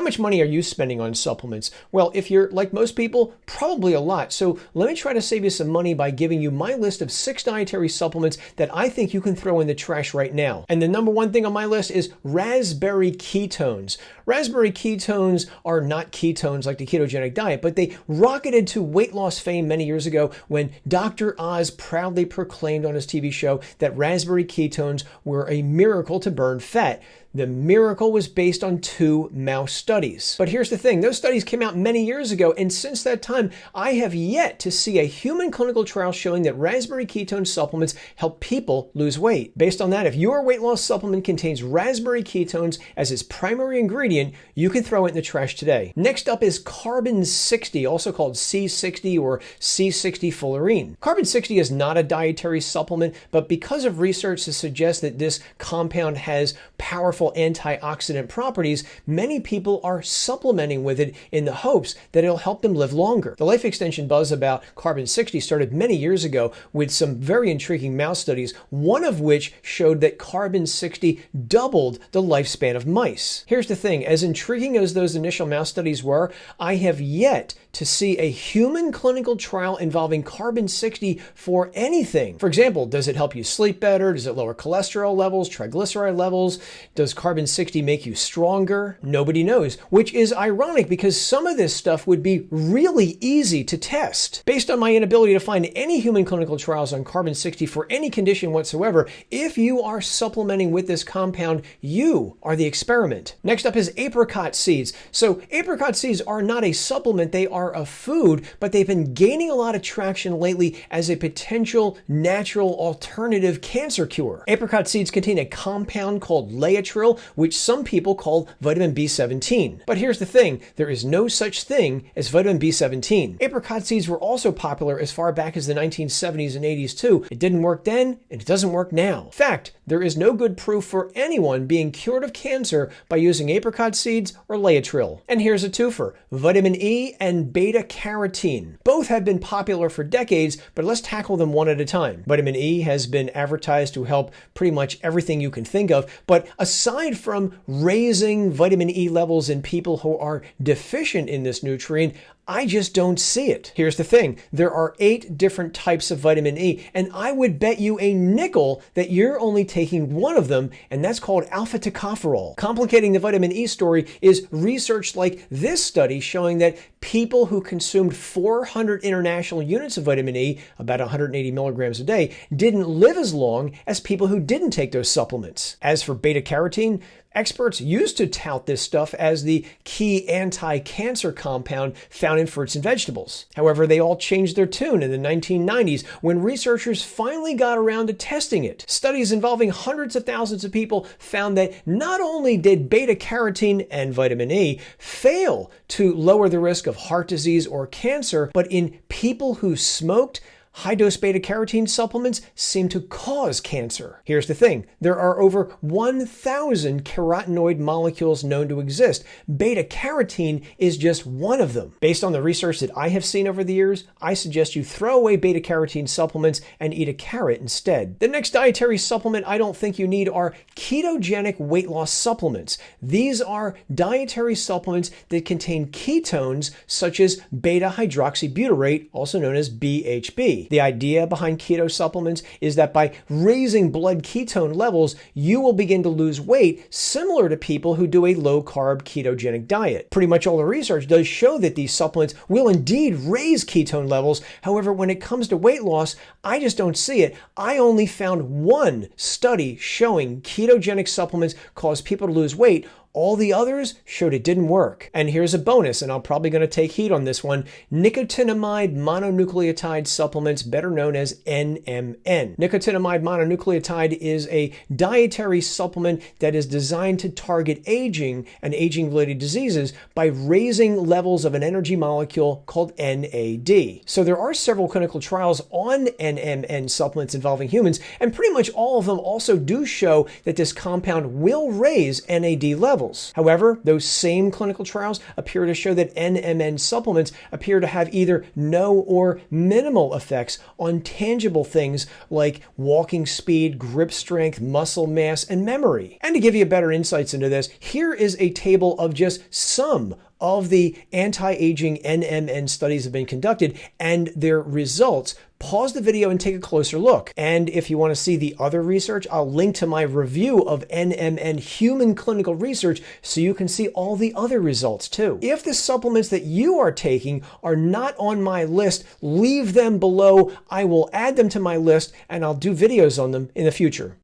much money are you spending on supplements? Well, if you're like most people, probably a lot. So let me try to save you some money by giving you my list of 6 dietary supplements that I think you can throw in the trash right now. And the number one thing on my list is raspberry ketones. Raspberry ketones are not ketones like the ketogenic diet, but they rocketed to weight loss fame many years ago when Dr. Oz proudly proclaimed on his TV show that raspberry ketones were a miracle to burn fat. The miracle was based on 2 mouse studies. But here's the thing, those studies came out many years ago, and since that time, I have yet to see a human clinical trial showing that raspberry ketone supplements help people lose weight. Based on that, if your weight loss supplement contains raspberry ketones as its primary ingredient, you can throw it in the trash today. Next up is carbon 60, also called C60 or C60 fullerene. Carbon 60 is not a dietary supplement, but because of research to suggest that this compound has powerful antioxidant properties, many people are supplementing with it in the hopes that it'll help them live longer. The life extension buzz about carbon 60 started many years ago with some very intriguing mouse studies, one of which showed that carbon 60 doubled the lifespan of mice. Here's the thing, as intriguing as those initial mouse studies were, I have yet to see a human clinical trial involving carbon 60 for anything. For example, does it help you sleep better? Does it lower cholesterol levels, triglyceride levels? Does carbon 60 make you stronger? Nobody knows, which is ironic because some of this stuff would be really easy to test. Based on my inability to find any human clinical trials on carbon 60 for any condition whatsoever, if you are supplementing with this compound, you are the experiment. Next up is apricot seeds. So apricot seeds are not a supplement, they are a food, but they've been gaining a lot of traction lately as a potential natural alternative cancer cure. Apricot seeds contain a compound called Laetrile, which some people call vitamin B17. But here's the thing, there is no such thing as vitamin B17. Apricot seeds were also popular as far back as the 1970s and 80s too. It didn't work then, and it doesn't work now. In fact, there is no good proof for anyone being cured of cancer by using apricot seeds or Laetrile. And here's a twofer, vitamin E and beta-carotene. Both have been popular for decades, but let's tackle them one at a time. Vitamin E has been advertised to help pretty much everything you can think of, but aside from raising vitamin E levels in people who are deficient in this nutrient, I just don't see it. Here's the thing, there are 8 different types of vitamin E, and I would bet you a nickel that you're only taking one of them, and that's called alpha tocopherol. Complicating the vitamin E story is research like this study showing that people who consumed 400 international units of vitamin E, about 180 milligrams a day, didn't live as long as people who didn't take those supplements. As for beta-carotene, experts used to tout this stuff as the key anti-cancer compound found in fruits and vegetables. However, they all changed their tune in the 1990s when researchers finally got around to testing it. Studies involving hundreds of thousands of people found that not only did beta-carotene and vitamin E fail to lower the risk of heart disease or cancer, but in people who smoked, high-dose beta-carotene supplements seem to cause cancer. Here's the thing, there are over 1,000 carotenoid molecules known to exist. Beta-carotene is just one of them. Based on the research that I have seen over the years, I suggest you throw away beta-carotene supplements and eat a carrot instead. The next dietary supplement I don't think you need are ketogenic weight loss supplements. These are dietary supplements that contain ketones such as beta-hydroxybutyrate, also known as BHB. The idea behind keto supplements is that by raising blood ketone levels, you will begin to lose weight similar to people who do a low-carb ketogenic diet. Pretty much all the research does show that these supplements will indeed raise ketone levels. However, when it comes to weight loss, I just don't see it. I only found one study showing ketogenic supplements cause people to lose weight. All the others showed it didn't work. And here's a bonus, and I'm probably going to take heat on this one. Nicotinamide mononucleotide supplements, better known as NMN. Nicotinamide mononucleotide is a dietary supplement that is designed to target aging and aging-related diseases by raising levels of an energy molecule called NAD. So there are several clinical trials on NMN supplements involving humans, and pretty much all of them also do show that this compound will raise NAD levels. levels. However, those same clinical trials appear to show that NMN supplements appear to have either no or minimal effects on tangible things like walking speed, grip strength, muscle mass, and memory. And to give you better insights into this, here is a table of just some of the anti-aging NMN studies have been conducted and their results. Pause the video and take a closer look. And if you want to see the other research, I'll link to my review of NMN human clinical research so you can see all the other results too. If the supplements that you are taking are not on my list, leave them below. I will add them to my list and I'll do videos on them in the future.